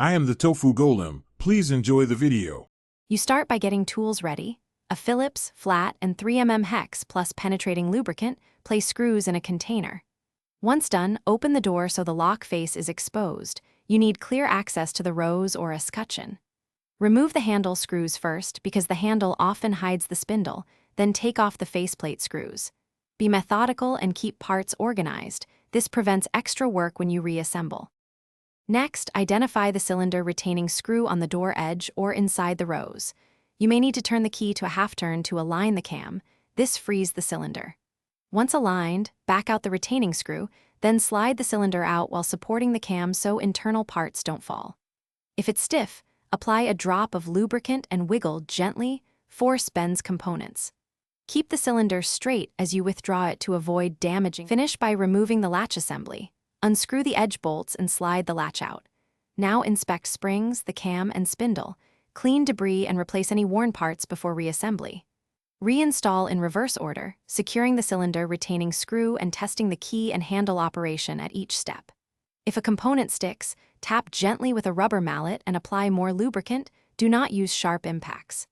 I am the Tofu Golem. Please enjoy the video. You start by getting tools ready: a Phillips, flat, and 3mm hex plus penetrating lubricant. Place screws in a container. Once done, open the door so the lock face is exposed. You need clear access to the rose or escutcheon. Remove the handle screws first because the handle often hides the spindle, then take off the faceplate screws. Be methodical and keep parts organized. This prevents extra work when you reassemble. Next, identify the cylinder retaining screw on the door edge or inside the rose. You may need to turn the key to a half turn to align the cam. This frees the cylinder. Once aligned, back out the retaining screw, then slide the cylinder out while supporting the cam so internal parts don't fall. If it's stiff, apply a drop of lubricant and wiggle gently. Force bends components. Keep the cylinder straight as you withdraw it to avoid damaging. Finish by removing the latch assembly. Unscrew the edge bolts and slide the latch out. Now inspect springs, the cam, and spindle. Clean debris and replace any worn parts before reassembly. Reinstall in reverse order, securing the cylinder retaining screw and testing the key and handle operation at each step. If a component sticks, tap gently with a rubber mallet and apply more lubricant. Do not use sharp impacts.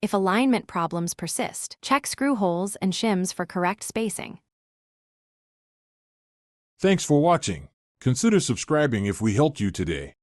If alignment problems persist, check screw holes and shims for correct spacing. Thanks for watching. Consider subscribing if we helped you today.